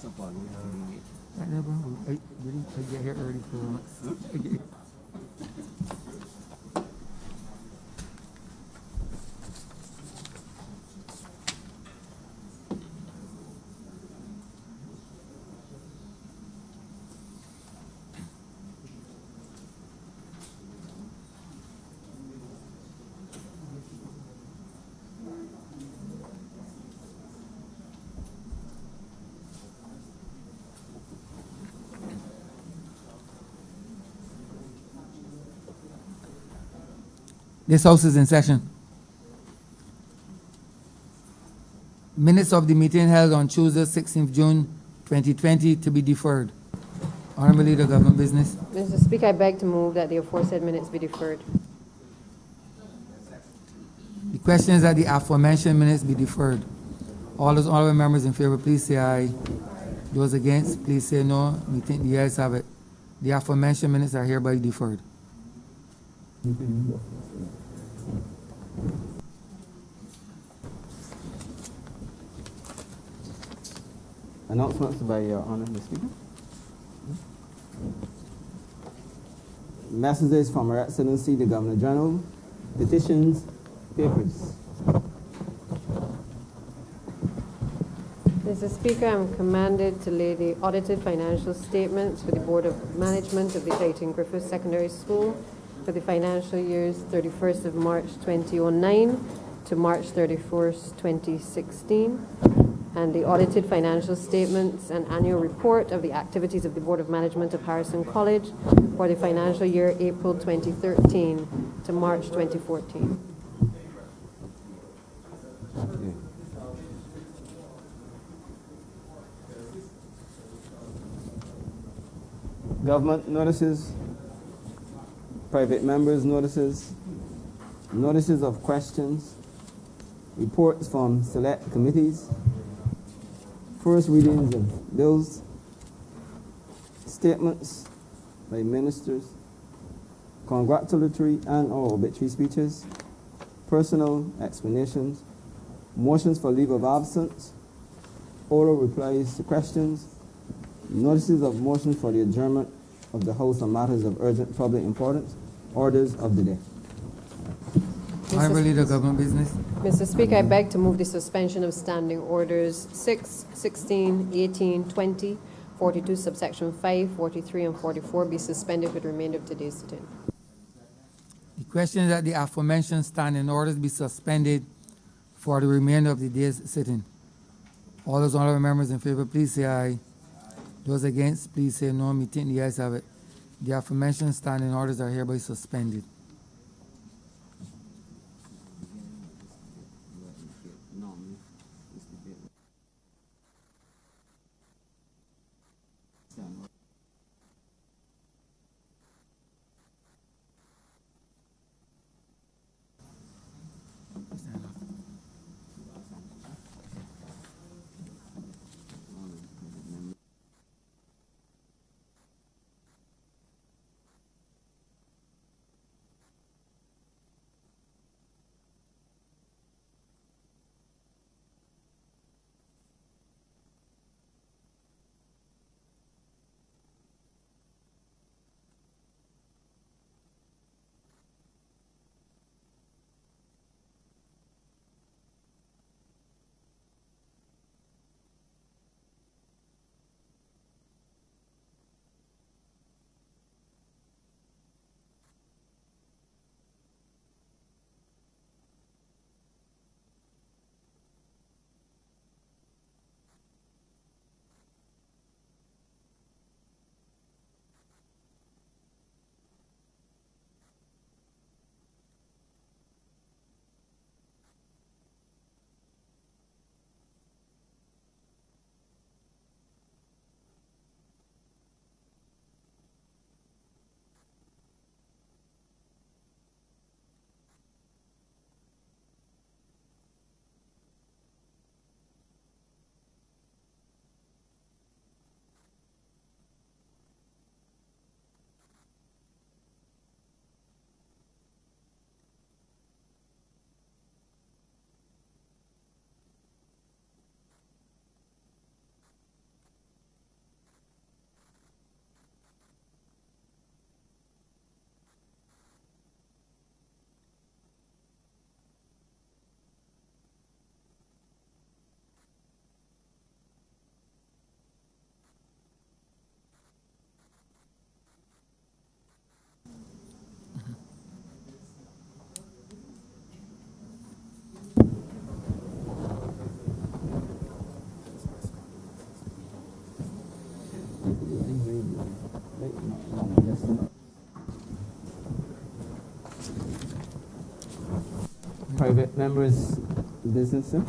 Right there, bro. I get here early for once. This house is in session. Minutes of the meeting held on Tuesday, 16th June 2020 to be deferred. Honourable Leader, Government Business. Mr. Speaker, I beg to move that the aforesaid minutes be deferred. The question is that the aforementioned minutes be deferred. All those honourable members in favor, please say aye. Those against, please say no. We think the ayes have it. The aforementioned minutes are hereby deferred. Announcements by Your Honor, the Speaker. Messages from Her Excellency the Governor General. Petitions, papers. Mr. Speaker, I'm commanded to lay the audited financial statements for the Board of Management of the Clayton Griffith Secondary School for the financial years 31st of March 2009 to March 31st, 2016, and the audited financial statements and annual report of the activities of the Board of Management of Harrison College for the financial year April 2013 to March 2014. Government notices, private members' notices, notices of questions, reports from select committees, first readings of bills, statements by ministers, congratulatory and/or obituary speeches, personal explanations, motions for leave of absence, oral replies to questions, notices of motions for the adjournment of the House on matters of urgent public importance, orders of the day. Honourable Leader, Government Business. Mr. Speaker, I beg to move the suspension of standing orders 6, 16, 18, 20, 42, subsection 5, 43, and 44 be suspended for the remainder of today's sitting. The question is that the aforementioned standing orders be suspended for the remainder of the day's sitting. All those honourable members in favor, please say aye. Those against, please say no. Me think the ayes have it. The aforementioned standing orders are hereby suspended. Private members' business, sir.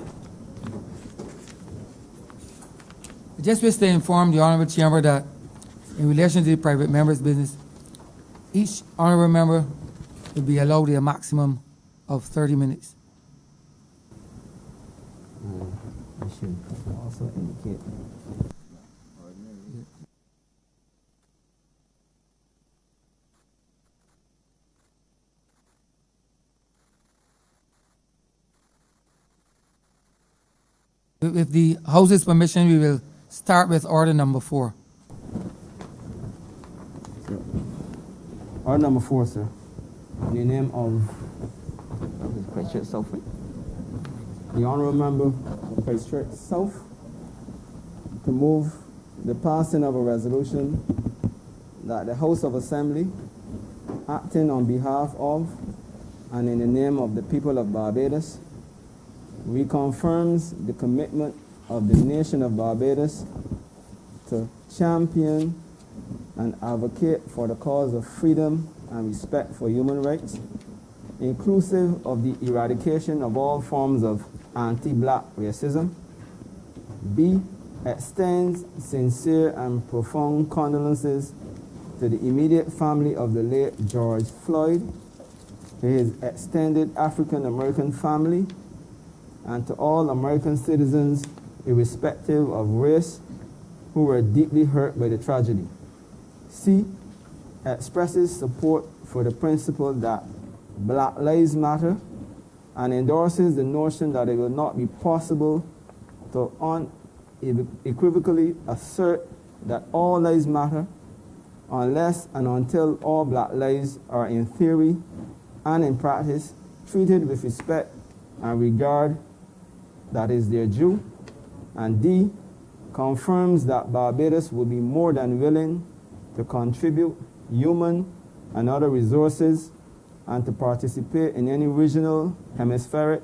I just wish to inform the Honourable Chamber that in relation to the private member's business, each Honourable member will be allowed a maximum of 30 minutes. I should also indicate. With the House's permission, we will start with order number 4. Order number 4, sir. In the name of Christchurch South, the Honourable Member of Christchurch South, to move the passing of a resolution that the House of Assembly, acting on behalf of and in the name of the people of Barbados, reconfirms the commitment of the nation of Barbados to champion and advocate for the cause of freedom and respect for human rights, inclusive of the eradication of all forms of anti-black racism. B, extends sincere and profound condolences to the immediate family of the late George Floyd, to his extended African American family, and to all American citizens, irrespective of race, who were deeply hurt by the tragedy. C, expresses support for the principle that Black Lives Matter and endorses the notion that it will not be possible to unequivocally assert that all lives matter unless and until all black lives are in theory and in practice treated with respect and regard that is their due. And D, confirms that Barbados will be more than willing to contribute human and other resources and to participate in any regional, hemispheric,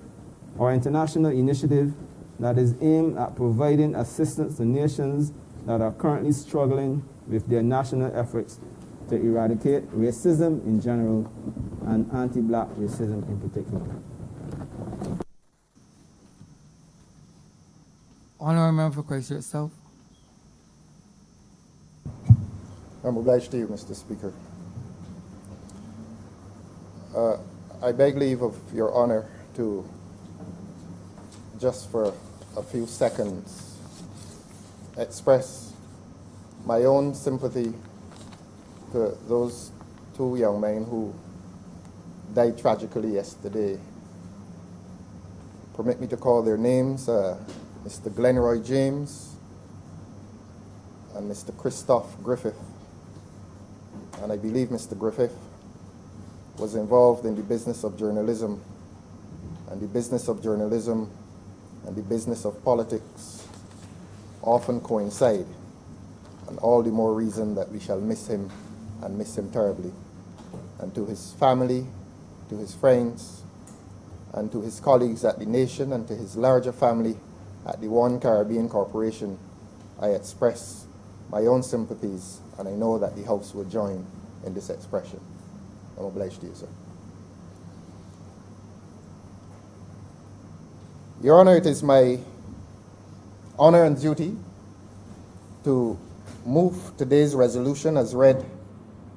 or international initiative that is aimed at providing assistance to nations that are currently struggling with their national efforts to eradicate racism in general and anti-black racism in particular. Honourable Member for Christchurch South. I'm obliged to you, Mr. Speaker. I beg leave of your honor to, just for a few seconds, express my own sympathy to those two young men who died tragically yesterday. Permit me to call their names, Mr. Glenroy James and Mr. Christoph Griffith. And I believe Mr. Griffith was involved in the business of journalism, and the business of journalism and the business of politics often coincide, and all the more reason that we shall miss him and miss him terribly. And to his family, to his friends, and to his colleagues at the nation, and to his larger family at the One Caribbean Corporation, I express my own sympathies, and I know that the House will join in this expression. I'm obliged to you, sir. Your Honor, it is my honor and duty to move today's resolution as read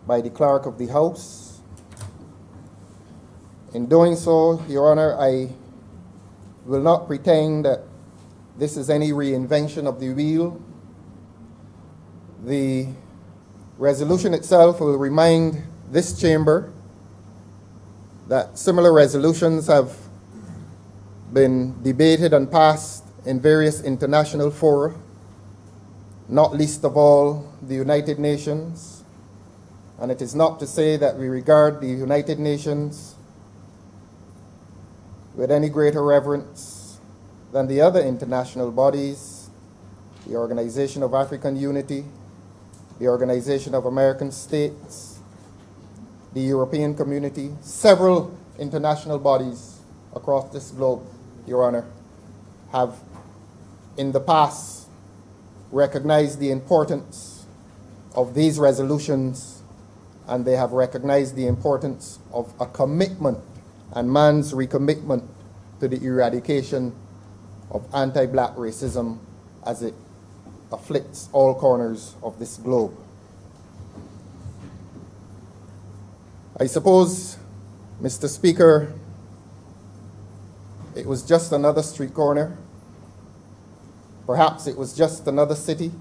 by the Clerk of the House. In doing so, Your Honor, I will not pretend that this is any reinvention of the wheel. The resolution itself will remind this chamber that similar resolutions have been debated and passed in various international fora, not least of all the United Nations. And it is not to say that we regard the United Nations with any greater reverence than the other international bodies, the Organization of African Unity, the Organization of American States, the European Community, several international bodies across this globe, Your Honor, have in the past recognized the importance of these resolutions, and they have recognized the importance of a commitment and man's recommitment to the eradication of anti-black racism as it afflicts all corners of this globe. I suppose, Mr. Speaker, it was just another street corner. Perhaps it was just another city,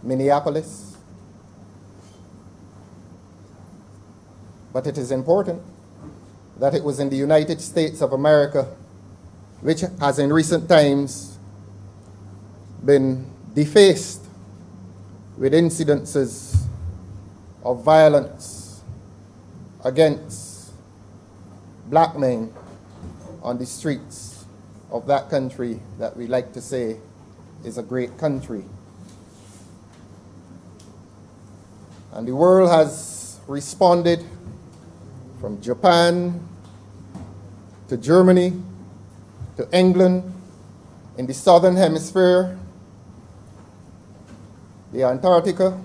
Minneapolis. But it is important that it was in the United States of America, which has in recent times been defaced with incidences of violence against black men on the streets of that country that we like to say is a great country. And the world has responded from Japan to Germany to England, in the southern hemisphere, the Antarctica,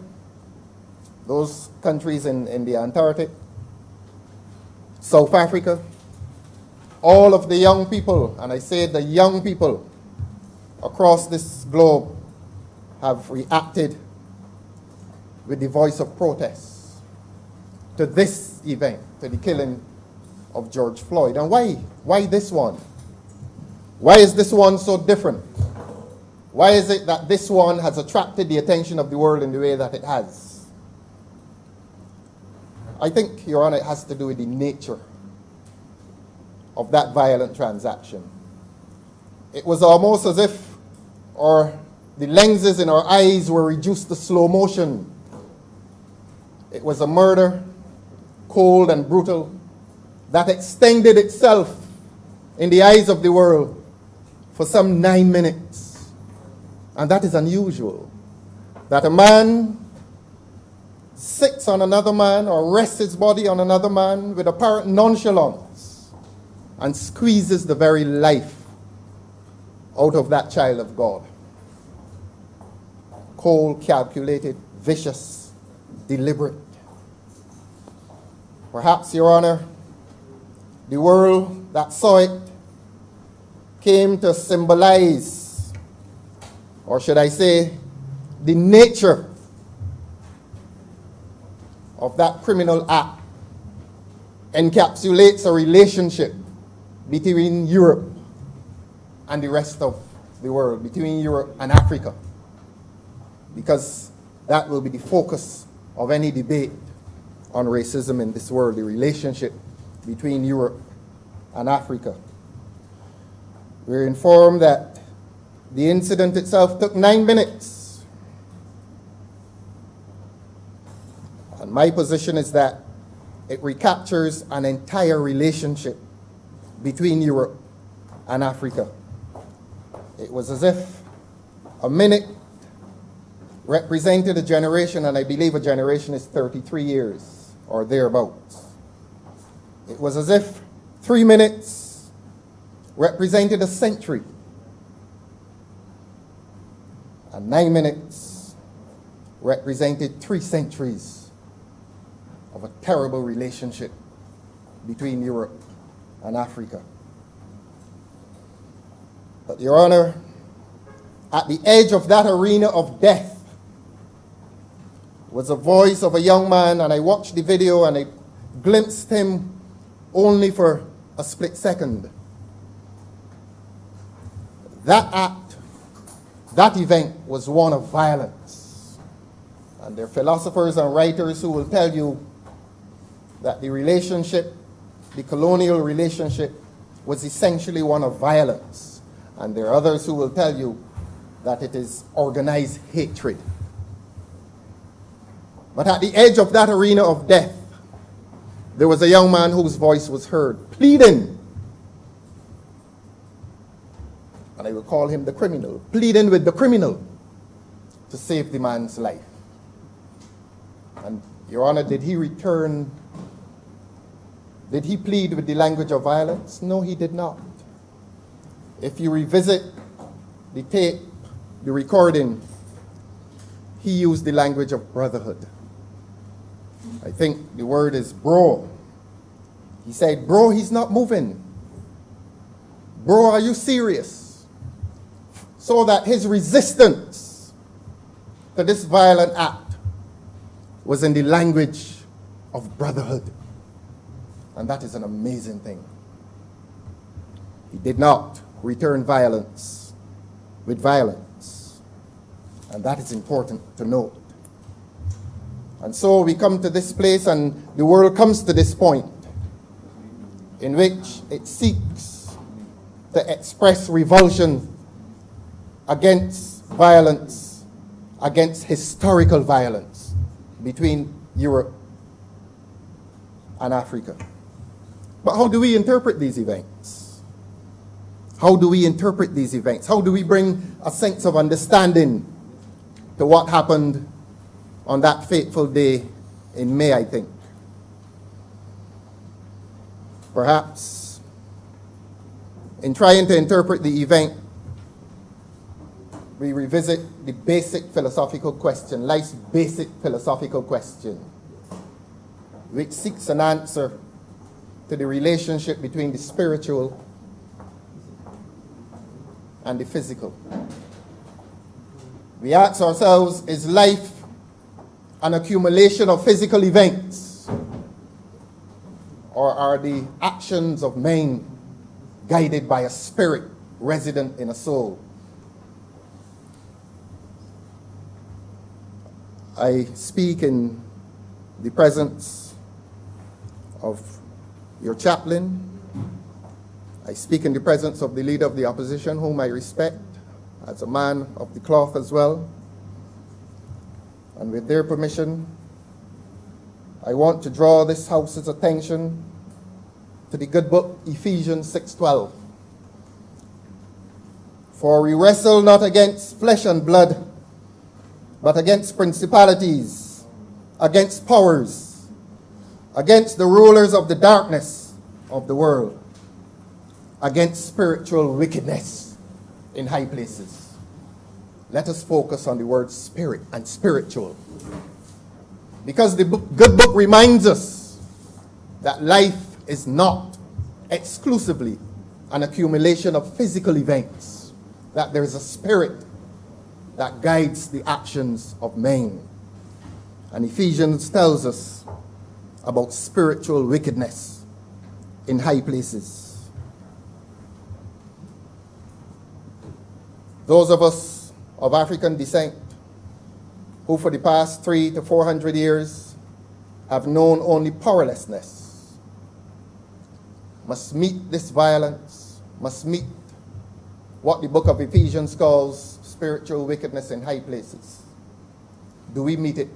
those countries in the Antarctic, South Africa, all of the young people, and I say the young people across this globe have reacted with the voice of protest to this event, to the killing of George Floyd. And why? Why this one? Why is this one so different? Why is it that this one has attracted the attention of the world in the way that it has? I think, Your Honor, it has to do with the nature of that violent transaction. It was almost as if the lenses in our eyes were reduced to slow motion. It was a murder, cold and brutal, that extended itself in the eyes of the world for some 9 minutes. And that is unusual. That a man sits on another man or rests his body on another man with apparent nonchalance and squeezes the very life out of that child of God. Cold, calculated, vicious, deliberate. Perhaps, Your Honor, the world that saw it came to symbolize, or should I say, the nature of that criminal act encapsulates a relationship between Europe and the rest of the world, between Europe and Africa, because that will be the focus of any debate on racism in this world, the relationship between Europe and Africa. We're informed that the incident itself took 9 minutes. And my position is that it recaptures an entire relationship between Europe and Africa. It was as if a minute represented a generation, and I believe a generation is 33 years or thereabouts. It was as if 3 minutes represented a century, and 9 minutes represented 3 centuries of a terrible relationship between Europe and Africa. But, Your Honor, at the edge of that arena of death was a voice of a young man, and I watched the video and I glimpsed him only for a split second. That act, that event was one of violence. And there are philosophers and writers who will tell you that the relationship, the colonial relationship, was essentially one of violence. And there are others who will tell you that it is organized hatred. But at the edge of that arena of death, there was a young man whose voice was heard, pleading. And I will call him the criminal, pleading with the criminal to save the man's life. And, Your Honor, did he return? Did he plead with the language of violence? No, he did not. If you revisit the tape, the recording, he used the language of brotherhood. I think the word is bro. He said, bro, he's not moving. Bro, are you serious? So that his resistance to this violent act was in the language of brotherhood. And that is an amazing thing. He did not return violence with violence. And that is important to note. And so we come to this place, and the world comes to this point in which it seeks to express revulsion against violence, against historical violence between Europe and Africa. But how do we interpret these events? How do we interpret these events? How do we bring a sense of understanding to what happened on that fateful day in May, I think? Perhaps in trying to interpret the event, we revisit the basic philosophical question, life's basic philosophical question, which seeks an answer to the relationship between the spiritual and the physical. We ask ourselves, is life an accumulation of physical events, or are the actions of men guided by a spirit resident in a soul? I speak in the presence of your chaplain. I speak in the presence of the leader of the opposition, whom I respect as a man of the cloth as well. And with their permission, I want to draw this House's attention to the good book, Ephesians 6:12. For we wrestle not against flesh and blood, but against principalities, against powers, against the rulers of the darkness of the world, against spiritual wickedness in high places. Let us focus on the word spirit and spiritual, because the good book reminds us that life is not exclusively an accumulation of physical events, that there is a spirit that guides the actions of men. And Ephesians tells us about spiritual wickedness in high places. Those of us of African descent who for the past 300 to 400 years have known only powerlessness must meet this violence, must meet what the book of Ephesians calls spiritual wickedness in high places. Do we meet it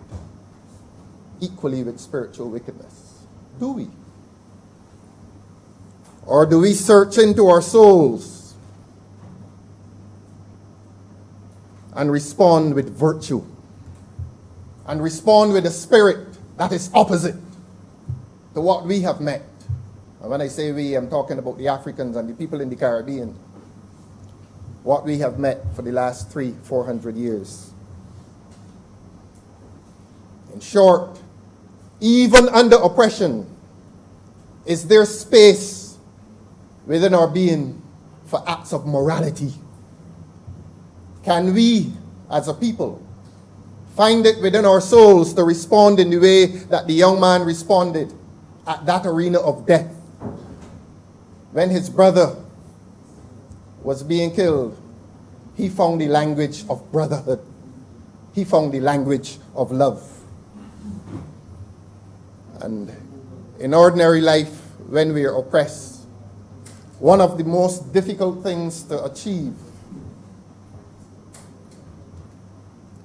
equally with spiritual wickedness? Do we? Or do we search into our souls and respond with virtue, and respond with a spirit that is opposite to what we have met? And when I say we, I'm talking about the Africans and the people in the Caribbean, what we have met for the last 300-400 years. In short, even under oppression, is there space within our being for acts of morality? Can we, as a people, find it within our souls to respond in the way that the young man responded at that arena of death when his brother was being killed? He found the language of brotherhood. He found the language of love. And in ordinary life, when we are oppressed, one of the most difficult things to achieve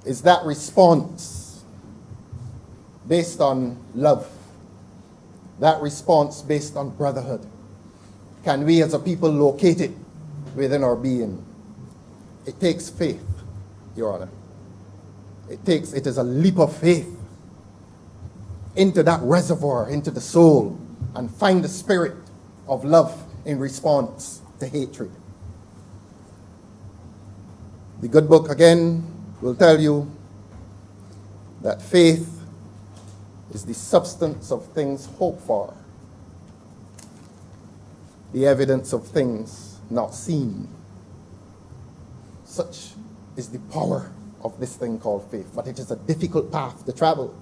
is that response based on love, that response based on brotherhood. Can we as a people locate it within our being? It takes faith, Your Honor. It is a leap of faith into that reservoir, into the soul, and find the spirit of love in response to hatred. The good book, again, will tell you that faith is the substance of things hoped for, the evidence of things not seen. Such is the power of this thing called faith. But it is a difficult path to travel.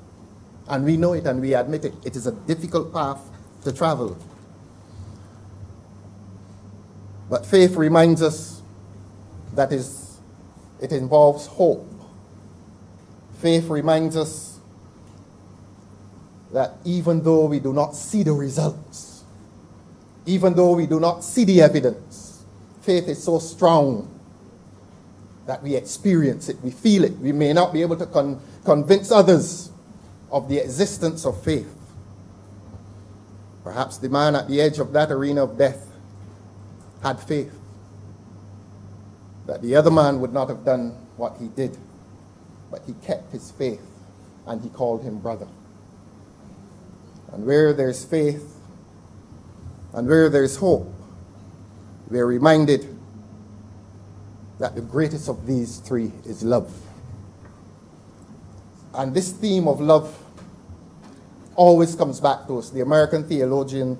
And we know it and we admit it. It is a difficult path to travel. But faith reminds us that it involves hope. Faith reminds us that even though we do not see the results, even though we do not see the evidence, faith is so strong that we experience it, we feel it. We may not be able to convince others of the existence of faith. Perhaps the man at the edge of that arena of death had faith that the other man would not have done what he did, but he kept his faith and he called him brother. And where there's faith and where there's hope, we are reminded that the greatest of these three is love. And this theme of love always comes back to us. The American theologian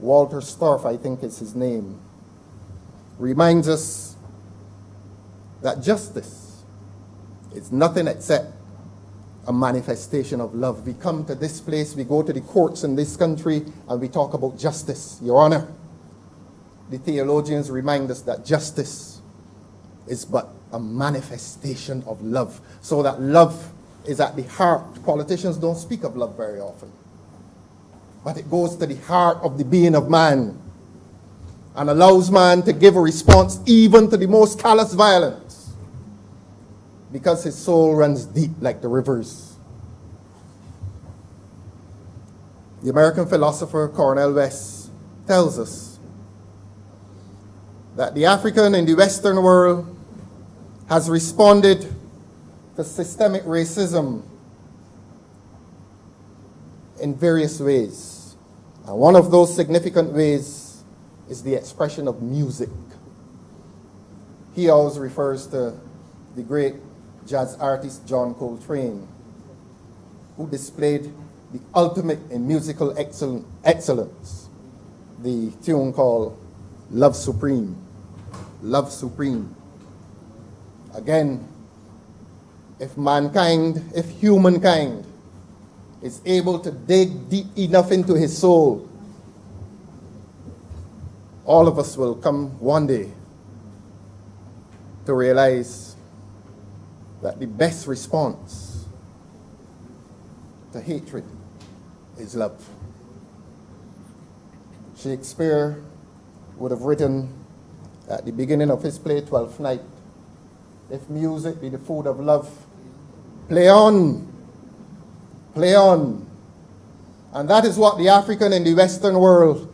Walter Storff, I think is his name, reminds us that justice is nothing except a manifestation of love. We come to this place, we go to the courts in this country, and we talk about justice. Your Honor, the theologians remind us that justice is but a manifestation of love. So that love is at the heart. Politicians don't speak of love very often, but it goes to the heart of the being of man and allows man to give a response even to the most callous violence, because his soul runs deep like the rivers. The American philosopher Cornel West tells us that the African in the Western world has responded to systemic racism in various ways. And one of those significant ways is the expression of music. He always refers to the great jazz artist John Coltrane, who displayed the ultimate in musical excellence, the tune called Love Supreme. Love Supreme. Again, if humankind is able to dig deep enough into his soul, all of us will come one day to realize that the best response to hatred is love. Shakespeare would have written at the beginning of his play, Twelfth Night, "If music be the food of love, play on, play on." And that is what the African in the Western world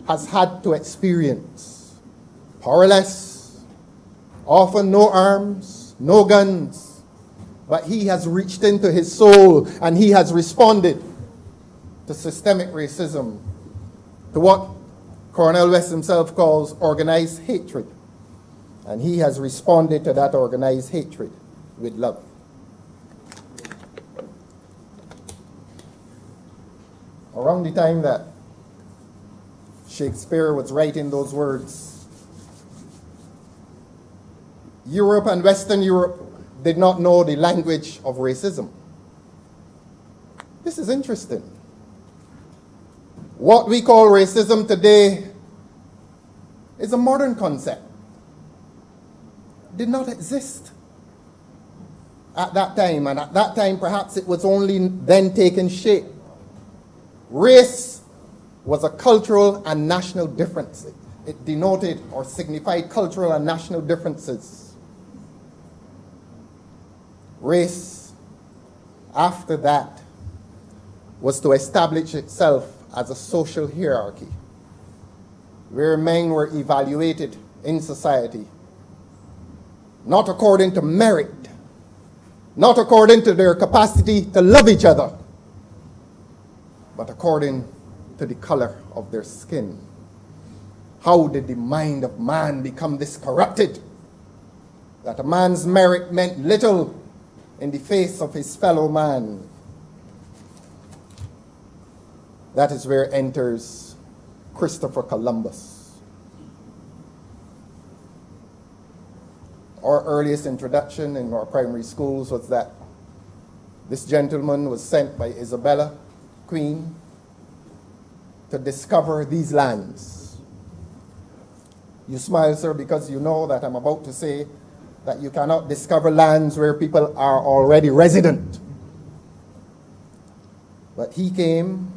has had to experience. Powerless, often no arms, no guns, but he has reached into his soul and he has responded to systemic racism, to what Cornel West himself calls organized hatred. And he has responded to that organized hatred with love. Around the time that Shakespeare was writing those words, Europe and Western Europe did not know the language of racism. This is interesting. What we call racism today is a modern concept. It did not exist at that time, and at that time perhaps it was only then taking shape. Race was a cultural and national difference. It denoted or signified cultural and national differences. Race, after that, was to establish itself as a social hierarchy, where men were evaluated in society, not according to merit, not according to their capacity to love each other, but according to the color of their skin. How did the mind of man become this corrupted, that a man's merit meant little in the face of his fellow man, that is where enters Christopher Columbus. Our earliest introduction in our primary schools was that this gentleman was sent by Isabella, Queen, to discover these lands. You smile, sir, because you know that I'm about to say that you cannot discover lands where people are already resident. But he came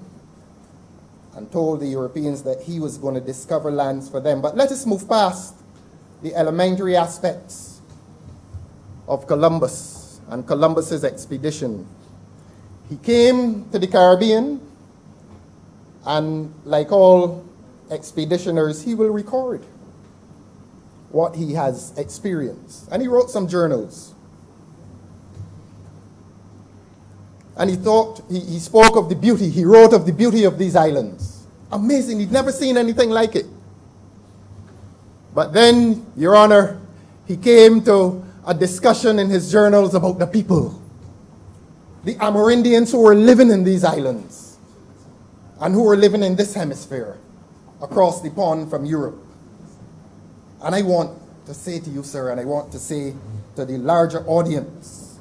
and told the Europeans that he was going to discover lands for them. But let us move past the elementary aspects of Columbus and Columbus's expedition. He came to the Caribbean, and like all expeditioners, he will record what he has experienced. And he wrote some journals. And he spoke of the beauty, he wrote of the beauty of these islands. Amazing, he'd never seen anything like it. But then, Your Honor, he came to a discussion in his journals about the people, the Amerindians who were living in these islands and who were living in this hemisphere across the pond from Europe. And I want to say to you, sir, and I want to say to the larger audience,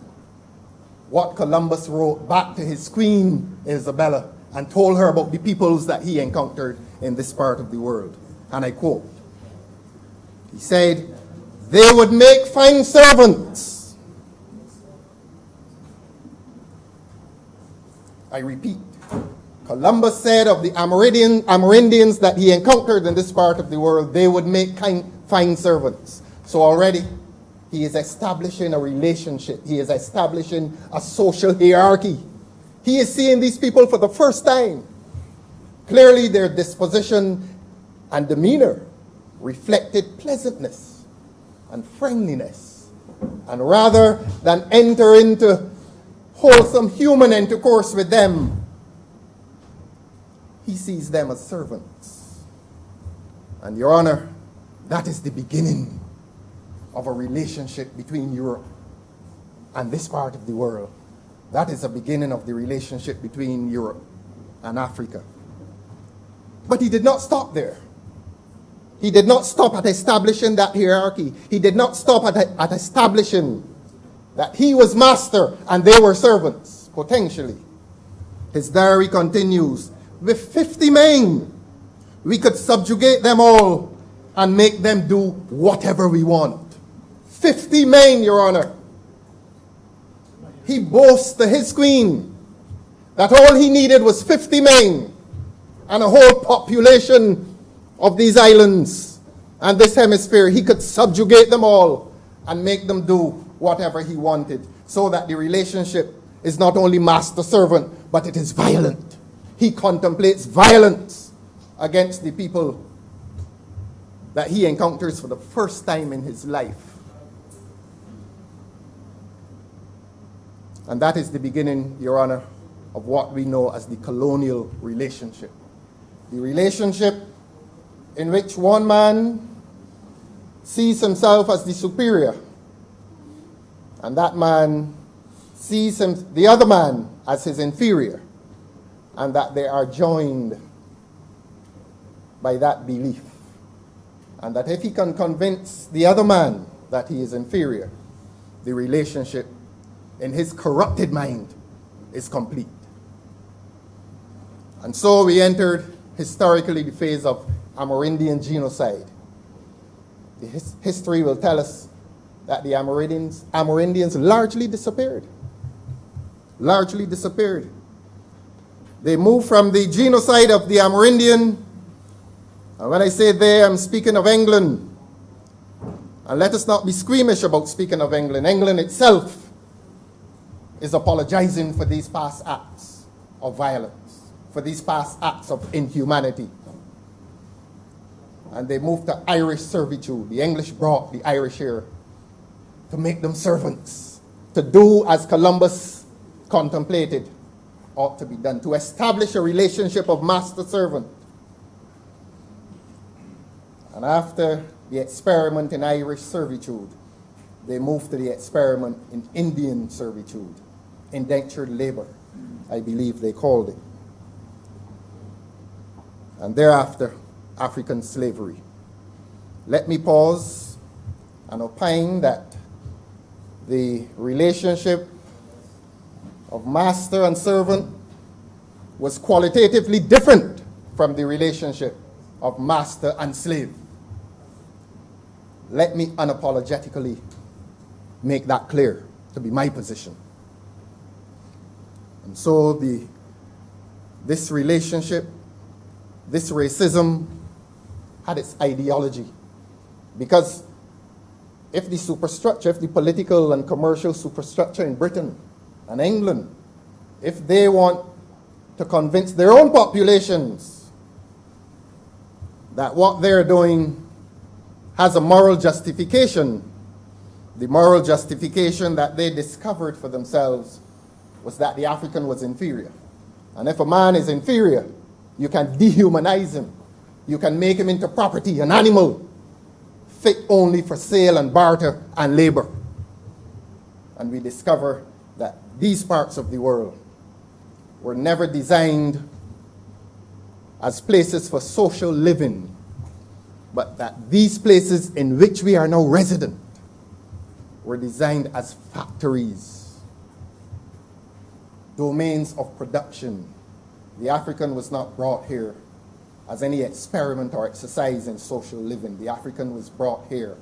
what Columbus wrote back to his queen, Isabella, and told her about the peoples that he encountered in this part of the world. And I quote, he said, "They would make fine servants." I repeat, Columbus said of the Amerindians that he encountered in this part of the world, they would make fine servants. So already, he is establishing a relationship. He is establishing a social hierarchy. He is seeing these people for the first time. Clearly, their disposition and demeanor reflected pleasantness and friendliness. And rather than enter into wholesome human intercourse with them, he sees them as servants. And Your Honor, that is the beginning of a relationship between Europe and this part of the world. That is the beginning of the relationship between Europe and Africa. But he did not stop there. He did not stop at establishing that hierarchy. He did not stop at establishing that he was master and they were servants, potentially. His diary continues, "With 50 men, we could subjugate them all and make them do whatever we want." 50 men, Your Honor. He boasts to his queen that all he needed was 50 men and a whole population of these islands and this hemisphere. He could subjugate them all and make them do whatever he wanted, so that the relationship is not only master-servant, but it is violent. He contemplates violence against the people that he encounters for the first time in his life. And that is the beginning, Your Honor, of what we know as the colonial relationship. The relationship in which one man sees himself as the superior, and that man sees the other man as his inferior, and that they are joined by that belief. And that if he can convince the other man that he is inferior, the relationship in his corrupted mind is complete. And so we entered historically the phase of Amerindian genocide. The history will tell us that the Amerindians largely disappeared. Largely disappeared. They moved from the genocide of the Amerindian, and when I say they, I'm speaking of England. And let us not be squeamish about speaking of England. England itself is apologizing for these past acts of violence, for these past acts of inhumanity. And they moved to Irish servitude. The English brought the Irish here to make them servants, to do as Columbus contemplated ought to be done, to establish a relationship of master-servant. And after the experiment in Irish servitude, they moved to the experiment in Indian servitude, indentured labor, I believe they called it. And thereafter, African slavery. Let me pause and opine that the relationship of master and servant was qualitatively different from the relationship of master and slave. Let me unapologetically make that clear to be my position. And so this relationship, this racism had its ideology. Because if the superstructure, if the political and commercial superstructure in Britain and England, if they want to convince their own populations that what they're doing has a moral justification, the moral justification that they discovered for themselves was that the African was inferior. And if a man is inferior, you can dehumanize him. You can make him into property, an animal, fit only for sale and barter and labor. And we discover that these parts of the world were never designed as places for social living, but that these places in which we are now resident were designed as factories, domains of production. The African was not brought here as any experiment or exercise in social living. The African was brought here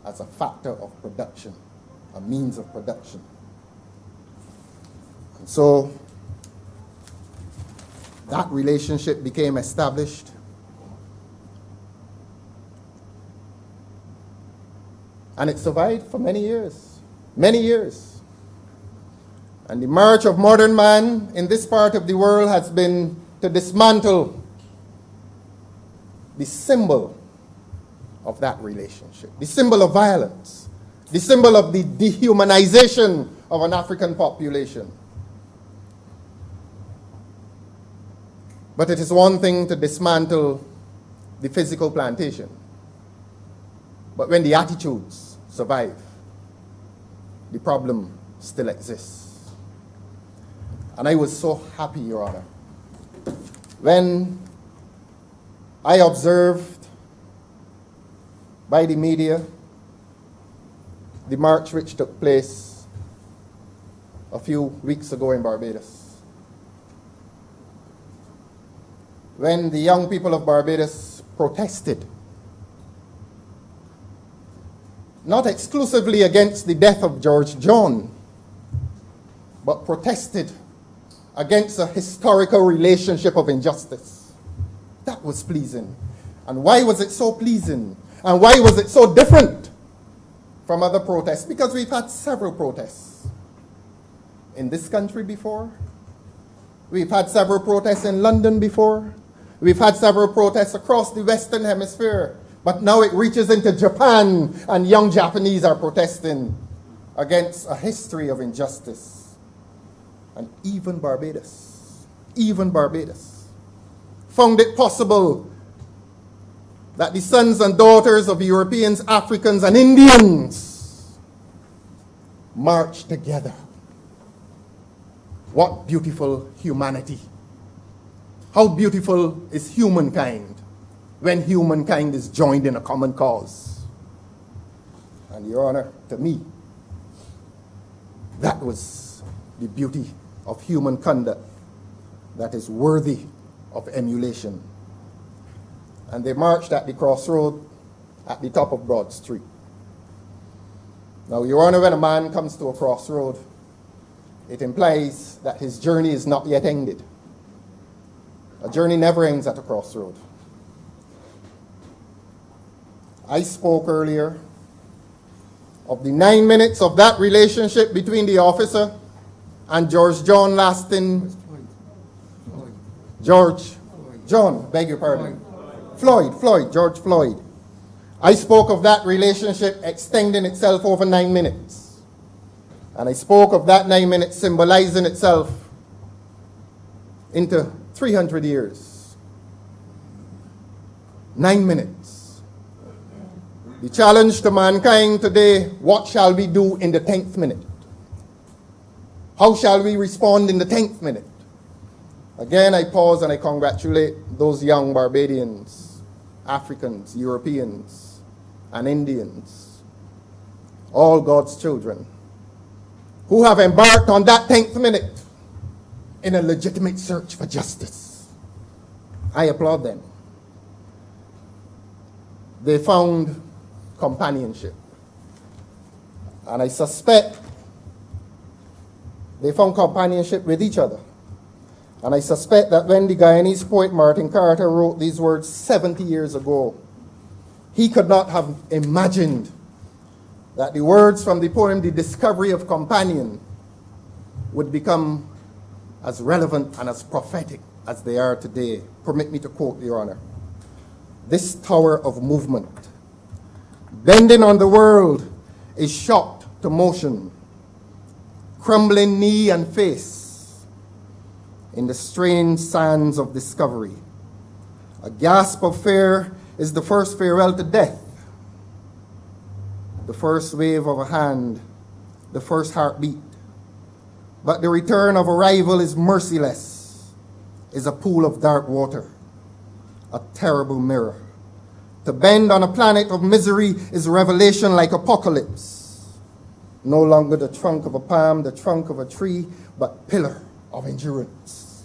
as a factor of production, a means of production. And so that relationship became established. And it survived for many years, many years. And the march of modern man in this part of the world has been to dismantle the symbol of that relationship, the symbol of violence, the symbol of the dehumanization of an African population. But it is one thing to dismantle the physical plantation. But when the attitudes survive, the problem still exists. And I was so happy, Your Honor, when I observed by the media the march which took place a few weeks ago in Barbados. When the young people of Barbados protested, not exclusively against the death of George John, but protested against a historical relationship of injustice. That was pleasing. And why was it so pleasing? And why was it so different from other protests? Because we've had several protests in this country before. We've had several protests in London before. We've had several protests across the Western Hemisphere. But now it reaches into Japan, and young Japanese are protesting against a history of injustice. And even Barbados found it possible that the sons and daughters of Europeans, Africans, and Indians march together. What beautiful humanity. How beautiful is humankind when humankind is joined in a common cause. And Your Honor, to me, that was the beauty of human conduct that is worthy of emulation. And they marched at the crossroad at the top of Broad Street. Now, Your Honor, when a man comes to a crossroad, it implies that his journey is not yet ended. A journey never ends at a crossroad. I spoke earlier of the 9 minutes of that relationship between the officer and George John lasting... George Floyd. I spoke of that relationship extending itself over 9 minutes. And I spoke of that 9 minutes symbolizing itself into 300 years. 9 minutes. The challenge to mankind today, what shall we do in the 10th minute? How shall we respond in the 10th minute? Again, I pause and I congratulate those young Barbadians, Africans, Europeans, and Indians, all God's children, who have embarked on that 10th minute in a legitimate search for justice. I applaud them. They found companionship. And I suspect they found companionship with each other. And I suspect that when the Guyanese poet Martin Carter wrote these words 70 years ago, he could not have imagined that the words from the poem, The Discovery of Companion, would become as relevant and as prophetic as they are today. Permit me to quote, Your Honor. This tower of movement, bending on the world, is shocked to motion, crumbling knee and face in the strange sands of discovery. A gasp of fear is the first farewell to death, the first wave of a hand, the first heartbeat. But the return of arrival is merciless, is a pool of dark water, a terrible mirror. To bend on a planet of misery is revelation like apocalypse. No longer the trunk of a palm, the trunk of a tree, but pillar of endurance.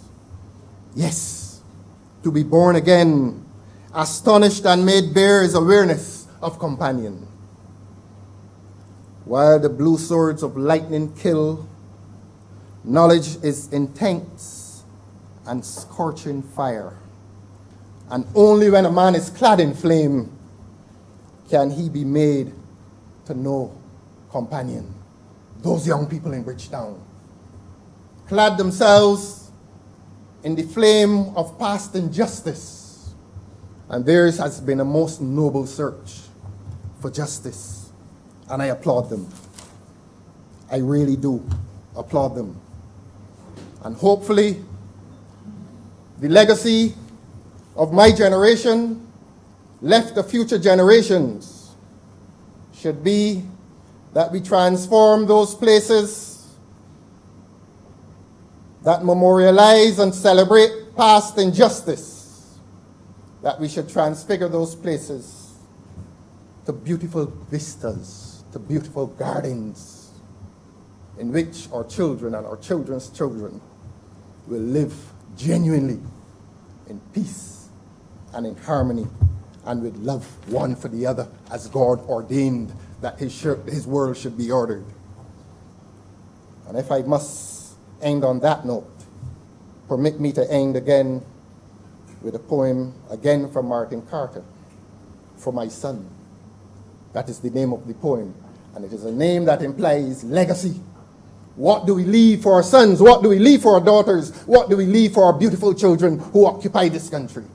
Yes, to be born again, astonished and made bare is awareness of companion. While the blue swords of lightning kill, knowledge is intense and scorching fire. And only when a man is clad in flame can he be made to know companion. Those young people in Bridgetown clad themselves in the flame of past injustice, and theirs has been a most noble search for justice, and I applaud them. I really do applaud them. And hopefully, the legacy of my generation left to future generations should be that we transform those places that memorialize and celebrate past injustice, that we should transfigure those places to beautiful vistas, to beautiful gardens in which our children and our children's children will live genuinely in peace and in harmony and with love one for the other as God ordained that his world should be ordered. And if I must end on that note, permit me to end again with a poem again from Martin Carter, For My Son. That is the name of the poem, and it is a name that implies legacy. What do we leave for our sons? What do we leave for our daughters? What do we leave for our beautiful children who occupy this country?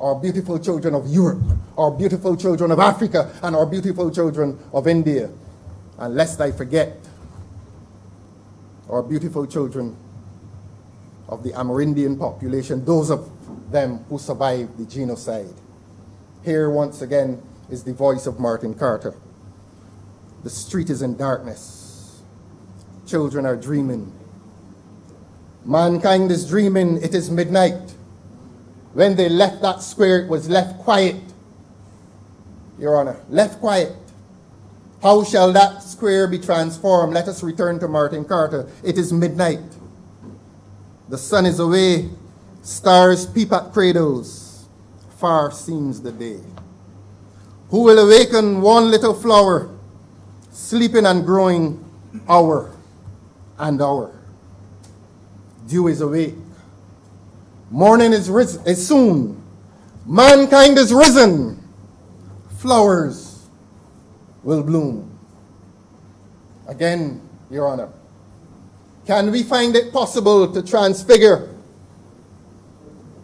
Our beautiful children of Europe, our beautiful children of Africa, and our beautiful children of India. And lest I forget, our beautiful children of the Amerindian population, those of them who survived the genocide. Here once again is the voice of Martin Carter. The street is in darkness. Children are dreaming. Mankind is dreaming. It is midnight. When they left that square, it was left quiet. Your Honor, left quiet. How shall that square be transformed? Let us return to Martin Carter. It is midnight. The sun is away. Stars peep at cradles. Far seems the day. Who will awaken one little flower, sleeping and growing hour and hour? Dew is awake. Morning is soon. Mankind is risen. Flowers will bloom. Again, Your Honor, can we find it possible to transfigure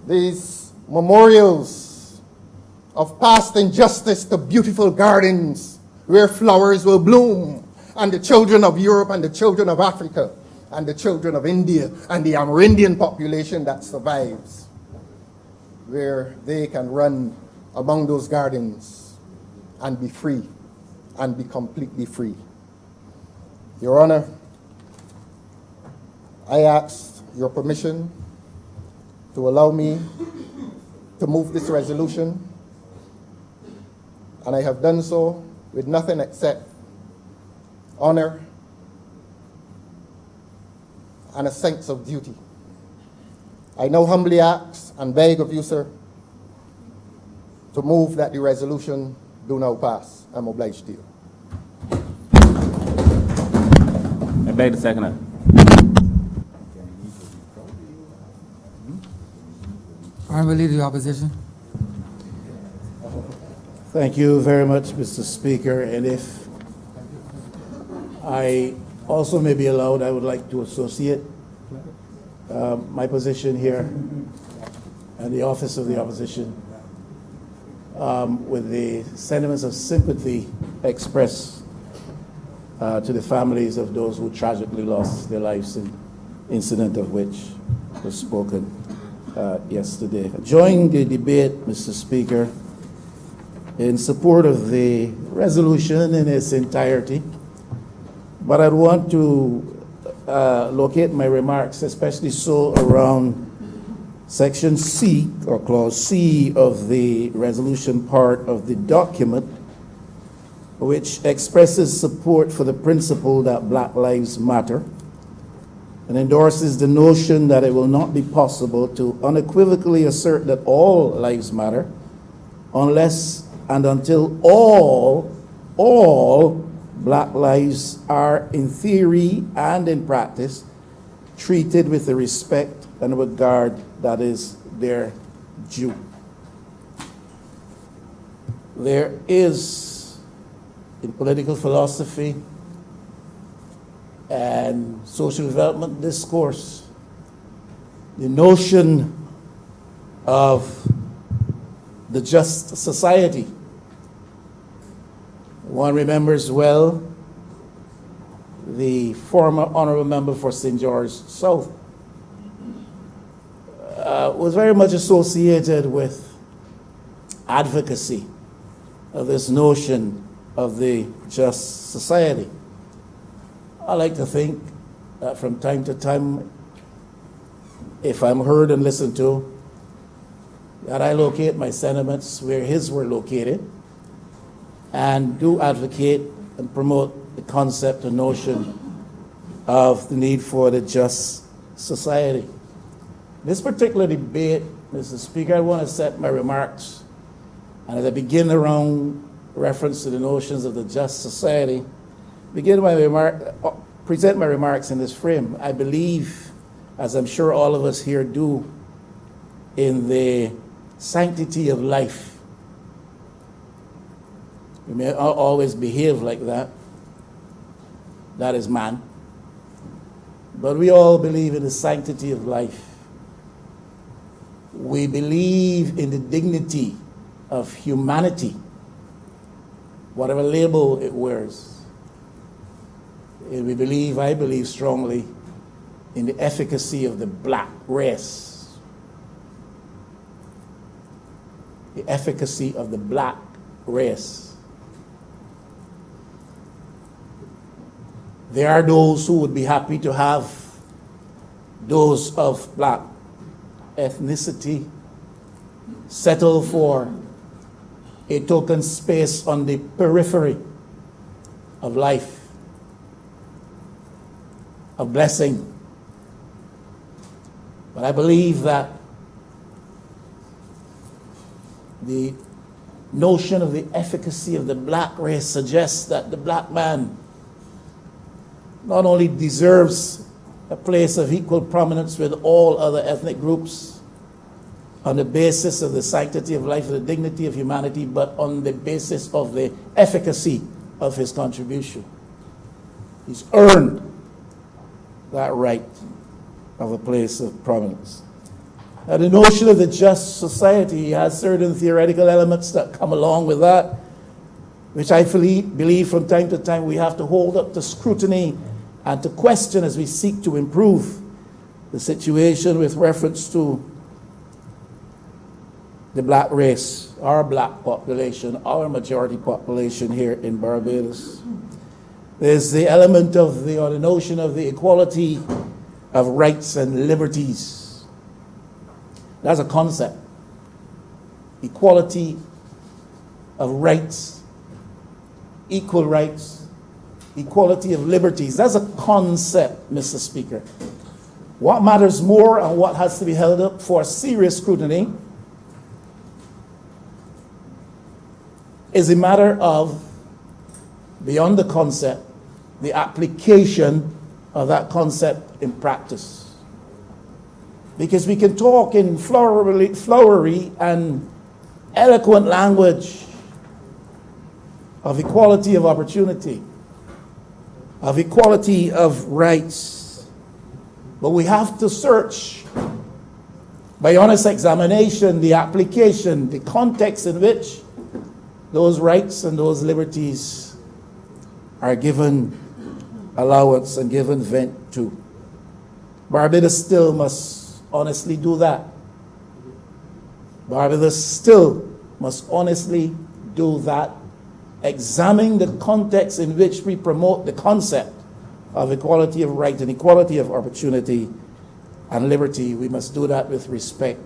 these memorials of past injustice to beautiful gardens where flowers will bloom, and the children of Europe and the children of Africa and the children of India and the Amerindian population that survives, where they can run among those gardens and be free, and be completely free. Your Honor, I ask your permission to allow me to move this resolution, and I have done so with nothing except honor and a sense of duty. I now humbly ask and beg of you, sir, to move that the resolution do now pass. I'm obliged to you. I beg the seconder. Honourable Leader of the Opposition. Thank you very much, Mr. Speaker. And if I also may be allowed, I would like to associate my position here and the office of the opposition with the sentiments of sympathy expressed to the families of those who tragically lost their lives in incident of which was spoken yesterday. Join the debate, Mr. Speaker, in support of the resolution in its entirety, but I'd want to locate my remarks, especially so around Section C, or Clause C of the resolution part of the document, which expresses support for the principle that Black Lives Matter and endorses the notion that it will not be possible to unequivocally assert that all lives matter unless and until all Black lives are, in theory and in practice, treated with the respect and regard that is their due. There is, in political philosophy and social development discourse, the notion of the just society. One remembers well the former honourable member for St. George South was very much associated with advocacy of this notion of the just society. I like to think that from time to time, if I'm heard and listened to, that I locate my sentiments where his were located and do advocate and promote the concept and notion of the need for the just society. This particular debate, Mr. Speaker, I want to set my remarks, and as I begin around reference to the notions of the just society, present my remarks in this frame. I believe, as I'm sure all of us here do, in the sanctity of life. We may not always behave like that. That is man. But we all believe in the sanctity of life. We believe in the dignity of humanity, whatever label it wears. And I believe strongly in the efficacy of the black race. The efficacy of the black race. There are those who would be happy to have those of black ethnicity settle for a token space on the periphery of life, of blessing. But I believe that the notion of the efficacy of the black race suggests that the black man not only deserves a place of equal prominence with all other ethnic groups on the basis of the sanctity of life and the dignity of humanity, but on the basis of the efficacy of his contribution. He's earned that right of a place of prominence. Now, the notion of the just society has certain theoretical elements that come along with that, which I believe from time to time we have to hold up to scrutiny and to question as we seek to improve the situation with reference to the black race, our black population, our majority population here in Barbados. There's the element of the, or the notion of the equality of rights and liberties. That's a concept. Equality of rights, equal rights, equality of liberties. That's a concept, Mr. Speaker. What matters more and what has to be held up for serious scrutiny is a matter of, beyond the concept, the application of that concept in practice. Because we can talk in flowery and eloquent language of equality of opportunity, of equality of rights, but we have to search by honest examination the application, the context in which those rights and those liberties are given allowance and given vent to. Barbados still must honestly do that. Barbados still must honestly do that. Examine the context in which we promote the concept of equality of right and equality of opportunity and liberty. We must do that with respect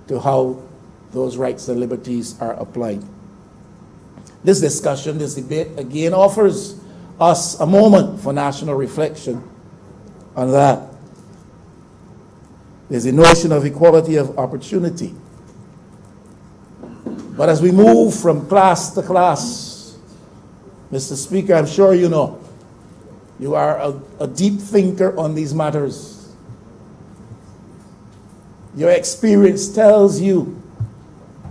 to how those rights and liberties are applied. This discussion, this debate, again offers us a moment for national reflection on that. There's a notion of equality of opportunity. But as we move from class to class, Mr. Speaker, I'm sure you know, you are a deep thinker on these matters. Your experience tells you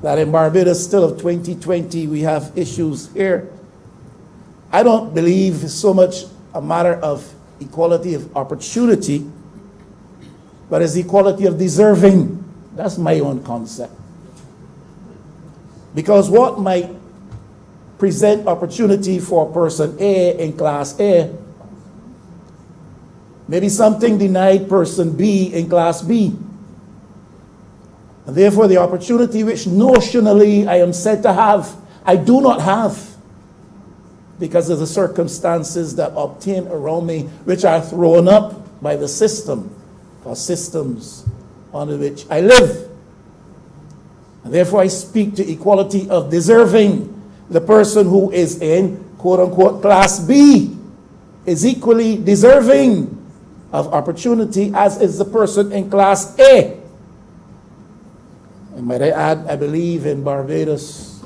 that in Barbados still of 2020, we have issues here. I don't believe it's so much a matter of equality of opportunity, but it's equality of deserving. That's my own concept. Because what might present opportunity for person A in class A may be something denied person B in class B. And therefore, the opportunity which notionally I am said to have, I do not have because of the circumstances that obtain around me, which are thrown up by the system or systems under which I live. And therefore, I speak to equality of deserving. The person who is in, quote-unquote, class B is equally deserving of opportunity as is the person in class A. And might I add, I believe in Barbados,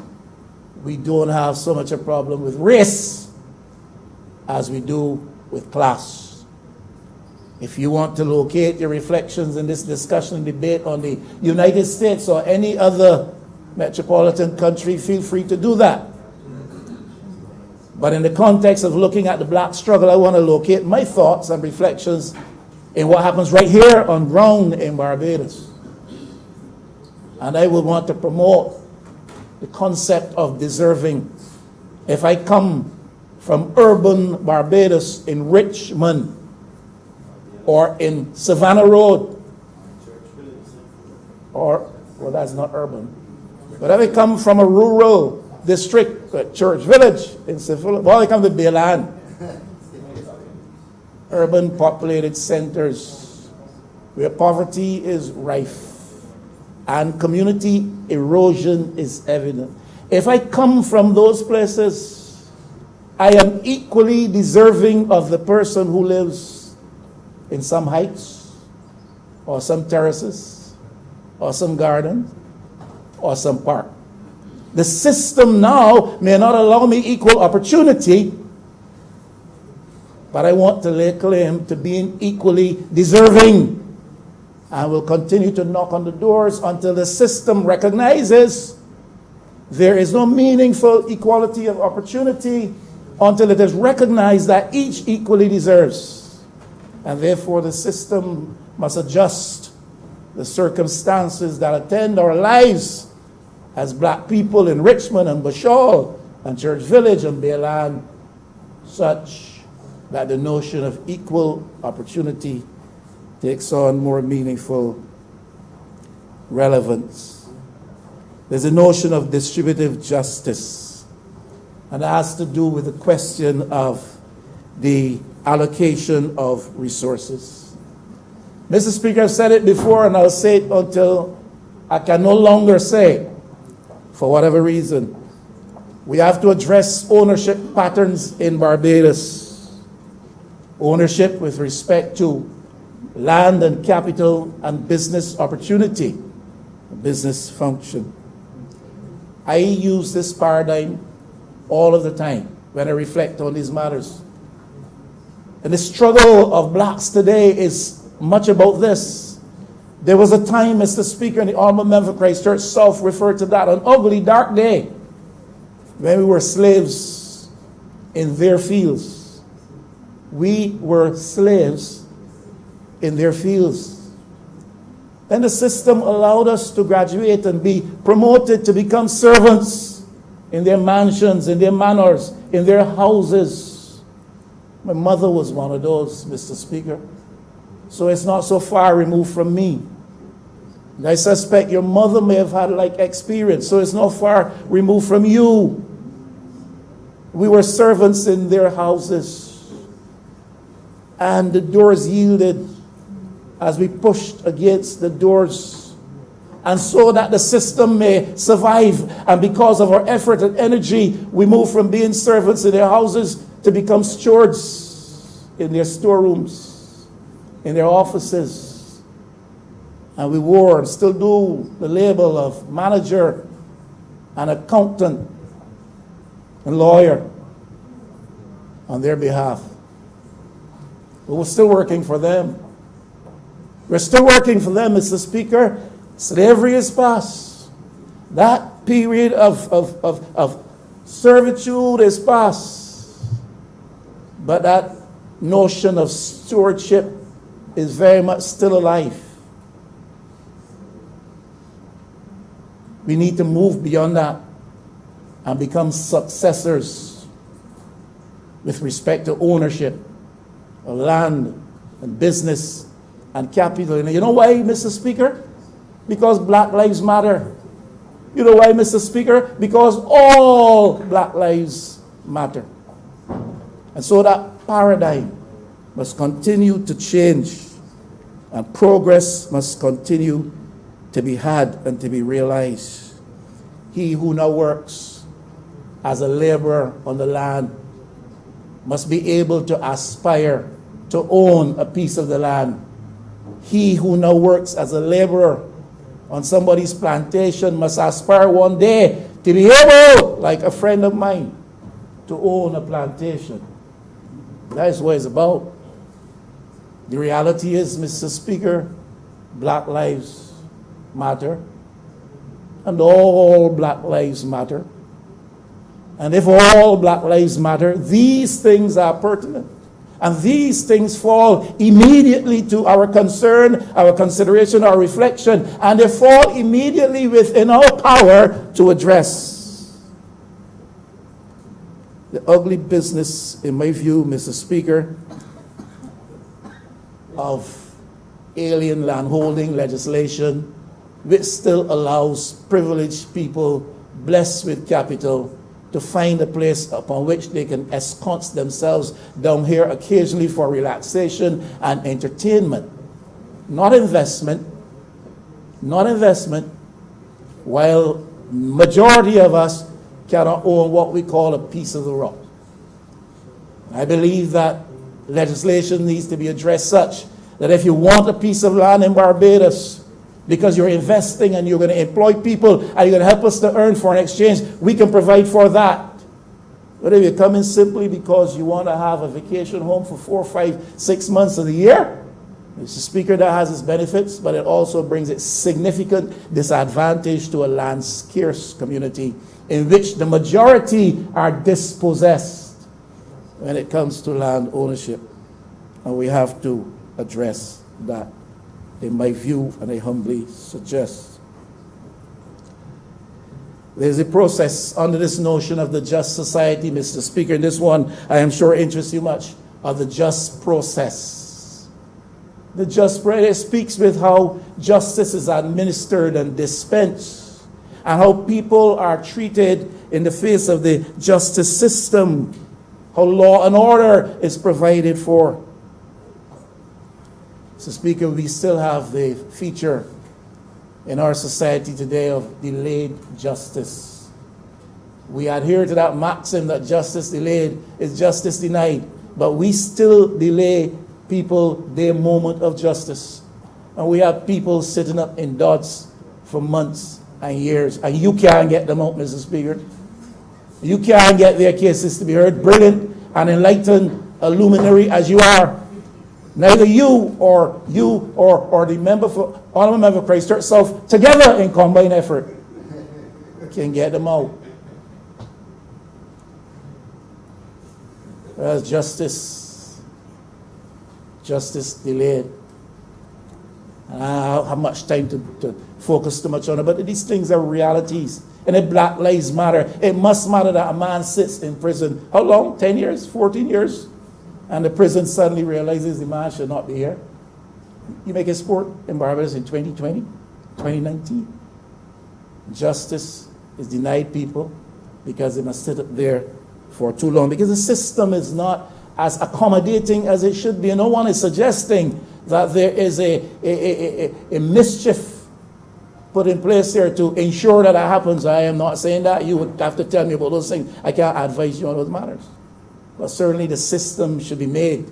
we don't have so much a problem with race as we do with class. If you want to locate your reflections in this discussion and debate on the United States or any other metropolitan country, feel free to do that. But in the context of looking at the black struggle, I want to locate my thoughts and reflections in what happens right here on ground in Barbados. And I would want to promote the concept of deserving. If I come from urban Barbados in Richmond or in Savannah Road, or, well, that's not urban, but if I come from a rural district, Church Village in Savannah, well, I come to Bayland, urban populated centers where poverty is rife and community erosion is evident. If I come from those places, I am equally deserving of the person who lives in some heights, or some terraces, or some garden, or some park. The system now may not allow me equal opportunity, but I want to lay claim to being equally deserving. And will continue to knock on the doors until the system recognizes there is no meaningful equality of opportunity until it is recognized that each equally deserves. And therefore the system must adjust the circumstances that attend our lives as black people in Richmond and Bashal and Church Village and Bayland, such that the notion of equal opportunity takes on more meaningful relevance. There's a notion of distributive justice, and it has to do with the question of the allocation of resources. Mr. Speaker, I've said it before, and I'll say it until I can no longer say it, for whatever reason. We have to address ownership patterns in Barbados. Ownership with respect to land and capital and business opportunity, business function. I use this paradigm all of the time when I reflect on these matters. And the struggle of blacks today is much about this. There was a time, Mr. Speaker, in the Honourable Member for Christchurch South referred to that, an ugly, dark day, when we were slaves in their fields. We were slaves in their fields. Then the system allowed us to graduate and be promoted to become servants in their mansions, in their manors, in their houses. My mother was one of those, Mr. Speaker. So it's not so far removed from me. And I suspect your mother may have had like experience, so it's not far removed from you. We were servants in their houses, and the doors yielded as we pushed against the doors, and so that the system may survive. And because of our effort and energy, we moved from being servants in their houses to become stewards in their storerooms, in their offices. And we wore and still do the label of manager and accountant and lawyer on their behalf. But we're still working for them. We're still working for them, Mr. Speaker. Slavery is past. That period of servitude is past. But that notion of stewardship is very much still alive. We need to move beyond that and become successors with respect to ownership of land and business and capital. And you know why, Mr. Speaker? Because Black Lives Matter. You know why, Mr. Speaker? Because all Black lives matter. And so that paradigm must continue to change, and progress must continue to be had and to be realized. He who now works as a laborer on the land must be able to aspire to own a piece of the land. He who now works as a laborer on somebody's plantation must aspire one day to be able, like a friend of mine, to own a plantation. That is what it's about. The reality is, Mr. Speaker, Black lives matter, and all Black lives matter. And if all Black lives matter, these things are pertinent. And these things fall immediately to our concern, our consideration, our reflection, and they fall immediately within our power to address. The ugly business, in my view, Mr. Speaker, of alien landholding legislation, which still allows privileged people blessed with capital to find a place upon which they can ensconce themselves down here occasionally for relaxation and entertainment. Not investment, while majority of us cannot own what we call a piece of the rock. I believe that legislation needs to be addressed such that if you want a piece of land in Barbados, because you're investing and you're going to employ people and you're going to help us to earn foreign exchange, we can provide for that. But if you come in simply because you want to have a vacation home for 4, 5, 6 months of the year, it's a speaker that has its benefits, but it also brings its significant disadvantage to a land scarce community in which the majority are dispossessed when it comes to land ownership. And we have to address that, in my view, and I humbly suggest. There's a process under this notion of the just society, Mr. Speaker, and this one I am sure interests you much, of the just process. The just process speaks with how justice is administered and dispensed. and how people are treated in the face of the justice system, how law and order is provided for. Mr. Speaker, we still have the feature in our society today of delayed justice. We adhere to that maxim that justice delayed is justice denied, but we still delay people their moment of justice. And we have people sitting up in dots for months and years, and you can't get them out, Mr. Speaker. You can't get their cases to be heard. Brilliant and enlightened a luminary as you are, neither you or the member for Honourable Member for Christchurch South together in combined effort can get them out. Justice delayed. And I don't have much time to focus too much on it, but these things are realities. And if Black Lives Matter, it must matter that a man sits in prison, how long? 10 years? 14 years? And the prison suddenly realizes the man should not be here. You make a sport in Barbados in 2020, 2019. Justice is denied people because they must sit up there for too long, because the system is not as accommodating as it should be. And no one is suggesting that there is a mischief put in place here to ensure that happens. I am not saying that. You would have to tell me about those things. I can't advise you on those matters. But certainly the system should be made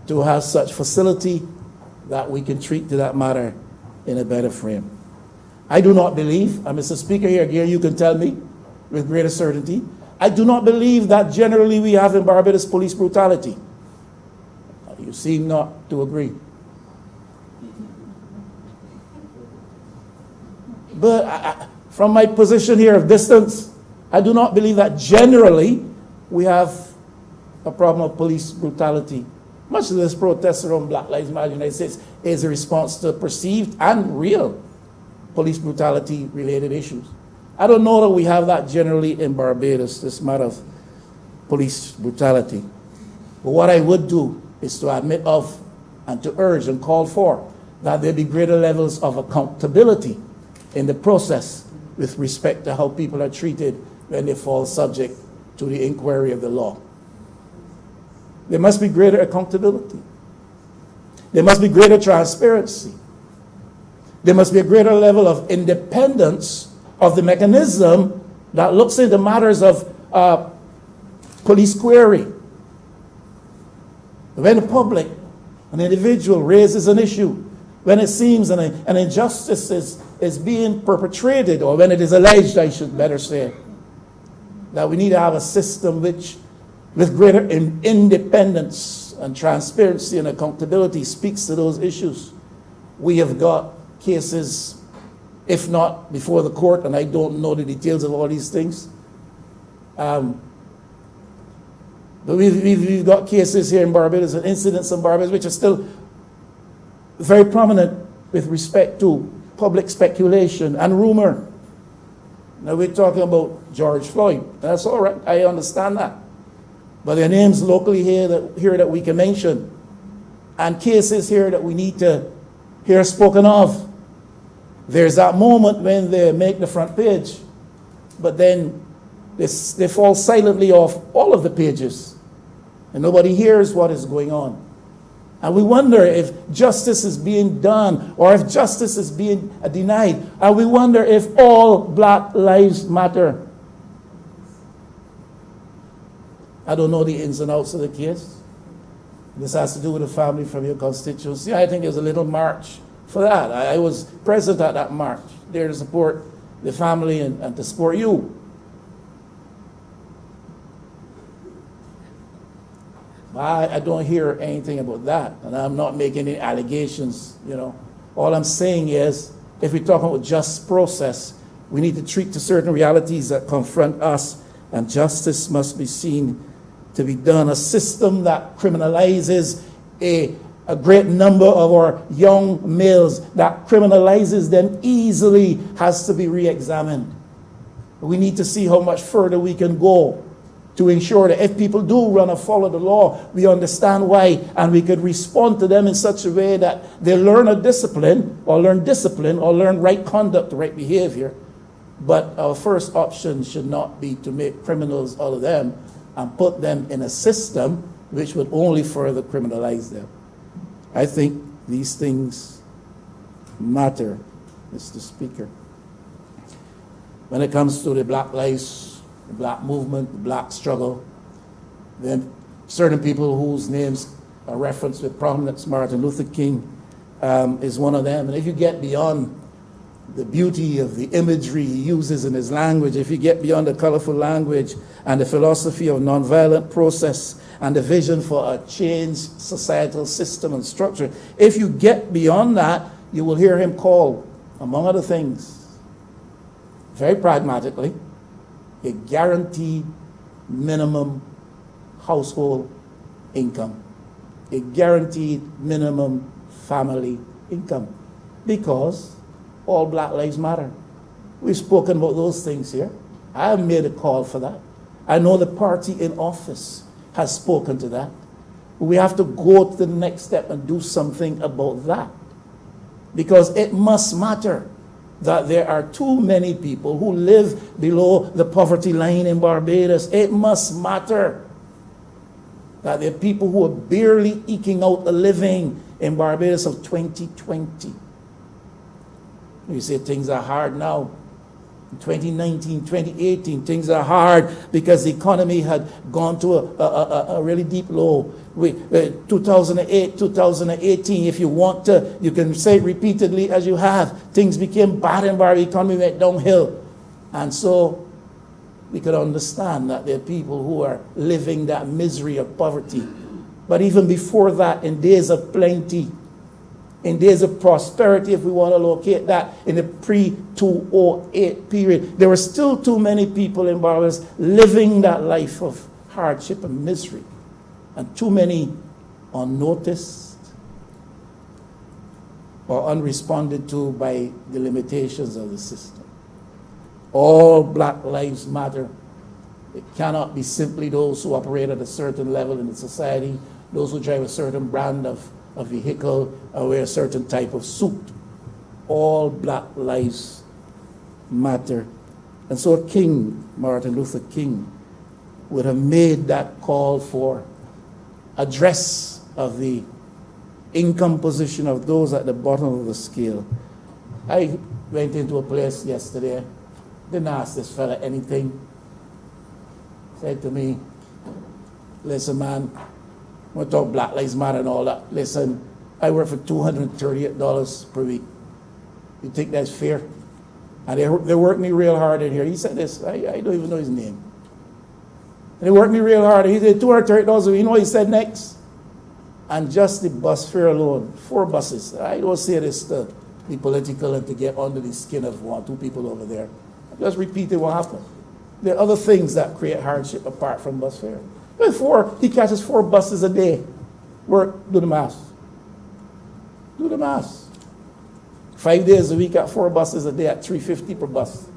to have such facility that we can treat to that matter in a better frame. I do not believe, and Mr. Speaker here, again, you can tell me with greater certainty, I do not believe that generally we have in Barbados police brutality. You seem not to agree. But from my position here of distance, I do not believe that generally we have a problem of police brutality. Much of this protest around Black Lives Matter in the United States is a response to perceived and real police brutality related issues. I don't know that we have that generally in Barbados, this matter of police brutality. But what I would do is to admit of and to urge and call for that there be greater levels of accountability in the process with respect to how people are treated when they fall subject to the inquiry of the law. There must be greater accountability. There must be greater transparency. There must be a greater level of independence of the mechanism that looks into matters of police query. When the public, an individual raises an issue, when it seems an injustice is being perpetrated, or when it is alleged, I should better say, that we need to have a system which, with greater independence and transparency and accountability, speaks to those issues. We have got cases, if not before the court, and I don't know the details of all these things. But we've got cases here in Barbados and incidents in Barbados which are still very prominent with respect to public speculation and rumor. Now we're talking about George Floyd. That's all right, I understand that. But there are names locally here that we can mention, and cases here that we need to hear spoken of. There's that moment when they make the front page, but then they fall silently off all of the pages, and nobody hears what is going on. And we wonder if justice is being done or if justice is being denied. And we wonder if all Black lives matter. I don't know the ins and outs of the case. This has to do with a family from your constituency. I think there's a little march for that. I was present at that march, there to support the family and to support you. I don't hear anything about that, and I'm not making any allegations, you know. All I'm saying is, if we're talking about just process, we need to treat to certain realities that confront us, and justice must be seen to be done. A system that criminalizes a great number of our young males, that criminalizes them easily, has to be re-examined. We need to see how much further we can go to ensure that if people do run afoul of the law, we understand why, and we could respond to them in such a way that they learn discipline, or learn right conduct, right behavior, But our first option should not be to make criminals out of them and put them in a system which would only further criminalize them. I think these things matter, Mr. Speaker. When it comes to the Black lives, the Black movement, the Black struggle, then certain people whose names are referenced with prominence, Martin Luther King is one of them. And if you get beyond the beauty of the imagery he uses in his language, if you get beyond the colorful language and the philosophy of nonviolent process and the vision for a changed societal system and structure, if you get beyond that, you will hear him call, among other things, very pragmatically, a guaranteed minimum household income, a guaranteed minimum family income, because all Black lives matter. We've spoken about those things here. I have made a call for that. I know the party in office has spoken to that. We have to go to the next step and do something about that, because it must matter that there are too many people who live below the poverty line in Barbados. It must matter that there are people who are barely eking out a living in Barbados of 2020. You say things are hard now. In 2019, 2018, things are hard because the economy had gone to a really deep low. 2008, 2018, if you want to, you can say it repeatedly as you have. Things became bad in Barbados, the economy went downhill. And so we could understand that there are people who are living that misery of poverty. But even before that, in days of plenty, in days of prosperity, if we want to locate that, in the pre-2008 period, there were still too many people in Barbados living that life of hardship and misery, and too many unnoticed or unresponded to by the limitations of the system. All Black lives matter. It cannot be simply those who operate at a certain level in the society, those who drive a certain brand of vehicle or wear a certain type of suit. All Black lives matter. And so King, Martin Luther King, would have made that call for address of the income position of those at the bottom of the scale. I went into a place yesterday, didn't ask this fella anything. Said to me, listen man, we talk Black Lives Matter and all that. Listen, I work for $238 per week. You think that's fair? And they work me real hard in here. He said this, I don't even know his name. And they worked me real hard. He said $238 a week. You know what he said next? And just the bus fare alone, 4 buses. I don't say this to be political and to get under the skin of 1 or 2 people over there. I just repeated what happened. There are other things that create hardship apart from bus fare. He catches 4 buses a day. Work, do the math. Do the math. 5 days a week at 4 buses a day at $3.50 per bus.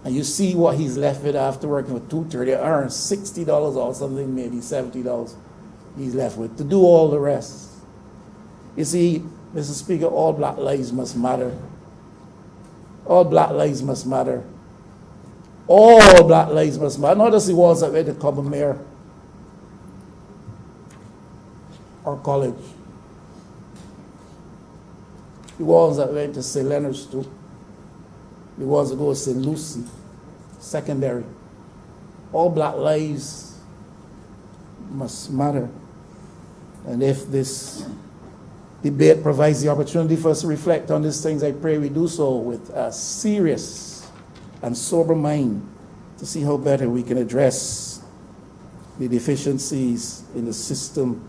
And you see what he's left with after working for $230, earns $60 or something, maybe $70 he's left with to do all the rest. You see, Mr. Speaker, all Black lives must matter. All Black lives must matter. All Black lives must matter. Not just the ones that went to Common Mayor or college. The ones that went to St. Leonard's too. The ones that go to St. Lucie, secondary. All Black lives must matter. And if this debate provides the opportunity for us to reflect on these things, I pray we do so with a serious and sober mind to see how better we can address the deficiencies in the system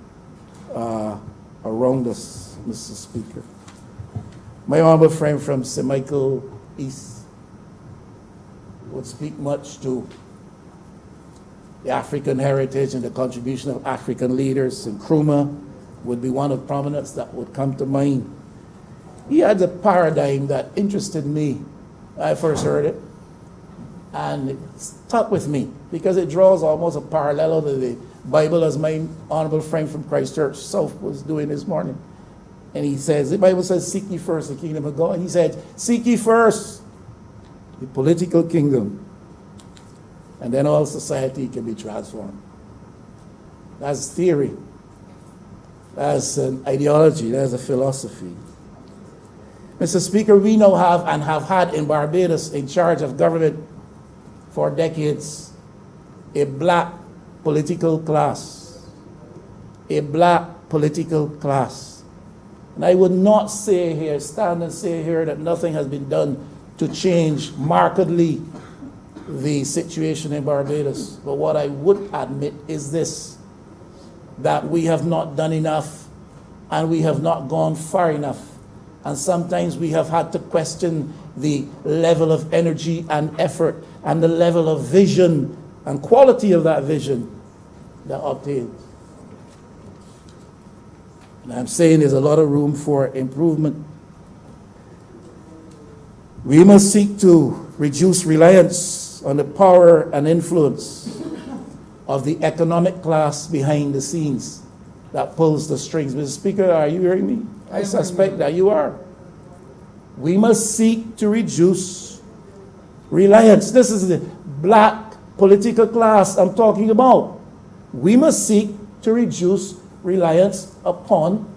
around us, Mr. Speaker. My honorable friend from St. Michael East would speak much to the African heritage and the contribution of African leaders, and Nkrumah would be one of prominence that would come to mind. He had a paradigm that interested me when I first heard it, and it stuck with me because it draws almost a parallel to the Bible, as my honorable friend from Christchurch South was doing this morning. And he says, the Bible says, seek ye first the kingdom of God. He said, seek ye first the political kingdom, and then all society can be transformed. That's theory. That's an ideology. That's a philosophy. Mr. Speaker, we now have and have had in Barbados in charge of government for decades a black political class. A black political class. And I would not say here, stand and say here that nothing has been done to change markedly the situation in Barbados. But what I would admit is this, that we have not done enough and we have not gone far enough. And sometimes we have had to question the level of energy and effort and the level of vision and quality of that vision that obtained. And I'm saying there's a lot of room for improvement. We must seek to reduce reliance on the power and influence of the economic class behind the scenes that pulls the strings. Mr. Speaker, are you hearing me? I suspect that you are. We must seek to reduce reliance. This is the black political class I'm talking about. We must seek to reduce reliance upon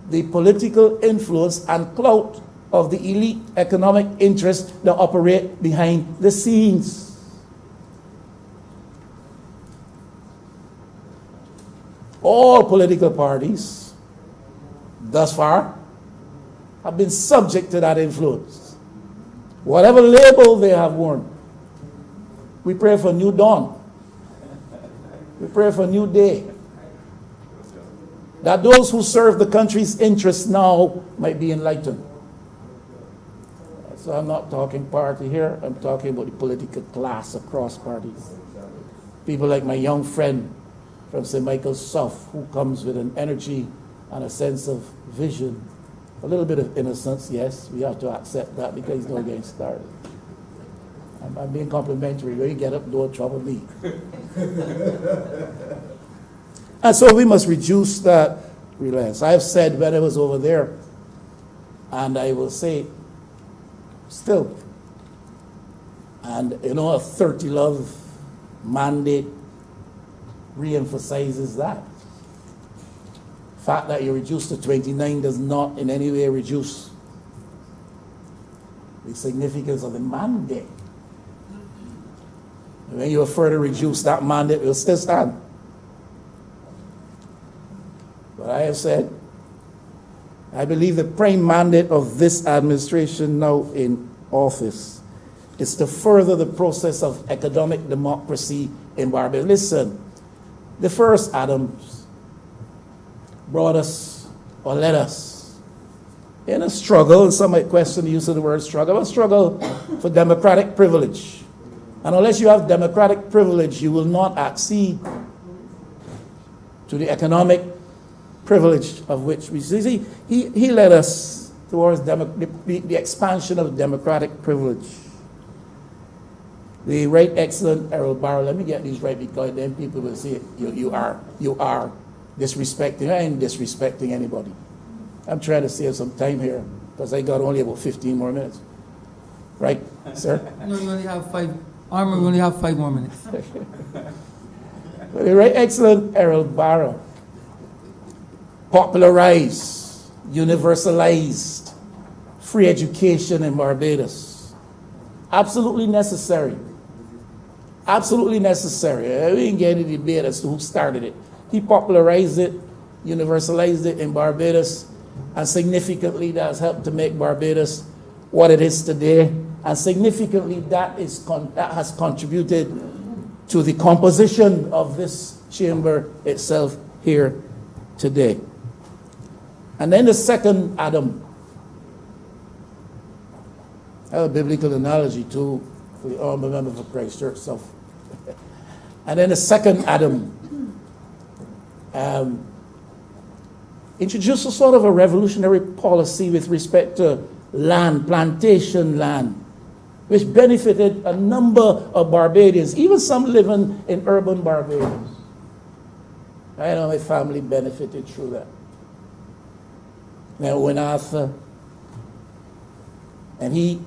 the political influence and clout of the elite economic interests that operate behind the scenes. All political parties, thus far, have been subject to that influence. Whatever label they have worn, we pray for new dawn. We pray for a new day. That those who serve the country's interests now might be enlightened. So I'm not talking party here. I'm talking about the political class across parties. People like my young friend from St. Michael's South, who comes with an energy and a sense of vision. A little bit of innocence, yes, we have to accept that because he's not getting started. I'm being complimentary. When you get up, don't trouble me. And so we must reduce that reliance. I have said when I was over there, and I will say still, and you know, a 30 Love mandate re-emphasizes that. The fact that you reduce to 29 does not in any way reduce the significance of the mandate. And when you further reduce that mandate, it will still stand. But I have said, I believe the prime mandate of this administration now in office is to further the process of economic democracy in Barbados. Listen, the first Adams brought us, or led us, in a struggle, and some might question the use of the word struggle, a struggle for democratic privilege. And unless you have democratic privilege, you will not accede to the economic privilege of which we see. He led us towards the expansion of democratic privilege. The right excellent Errol Barrow, let me get these right because then people will say you are disrespecting. I ain't disrespecting anybody. I'm trying to save some time here because I got only about 15 more minutes. Right, sir? No, you only have 5. Armor, we only have 5 more minutes. The right excellent Errol Barrow popularized, universalized free education in Barbados. Absolutely necessary. Absolutely necessary. We didn't get any debate as to who started it. He popularized it, universalized it in Barbados, and significantly that has helped to make Barbados what it is today. And significantly that has contributed to the composition of this chamber itself here today. And then the second Adam, I have a biblical analogy too, for the honorable member for Christ Church South. And then the second Adam introduced a sort of a revolutionary policy with respect to land, plantation land, which benefited a number of Barbadians, even some living in urban Barbados. I know my family benefited through that. Now, when Arthur, and he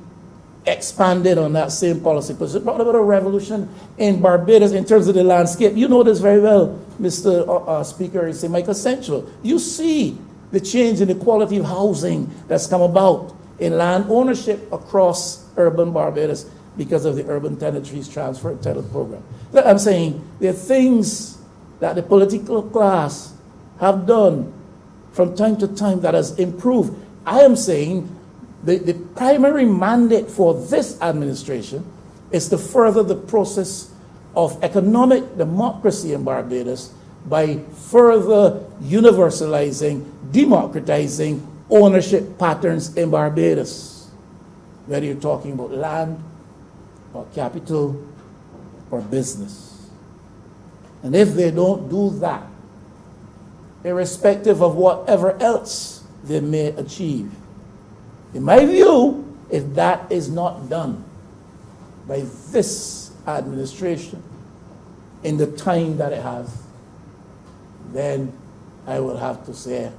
expanded on that same policy, because it brought about a revolution in Barbados in terms of the landscape. You know this very well, Mr. Speaker, it's Michael Central. You see the change in the quality of housing that's come about in land ownership across urban Barbados because of the Urban Tenantries Transfer Title Program. I'm saying there are things that the political class have done from time to time that has improved. I am saying the primary mandate for this administration is to further the process of economic democracy in Barbados by further universalizing, democratizing ownership patterns in Barbados, whether you're talking about land or capital or business. And if they don't do that, irrespective of whatever else they may achieve, in my view, if that is not done by this administration in the time that it has, then I will have to say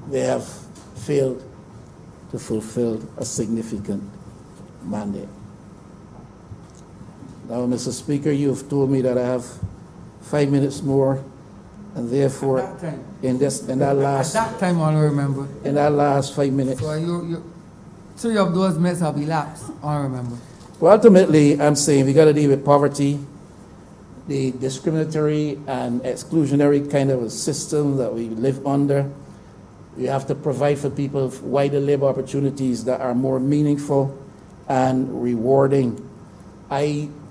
they have failed to fulfill a significant mandate. Now, Mr. Speaker, you have told me that I have 5 minutes more, and therefore, At that time. in that last At that time, Honourable Member. in that last 5 minutes. So you 3 of those minutes have elapsed, Honourable Member. Well, ultimately, I'm saying we got to deal with poverty, the discriminatory and exclusionary kind of a system that we live under. We have to provide for people wider labor opportunities that are more meaningful and rewarding. I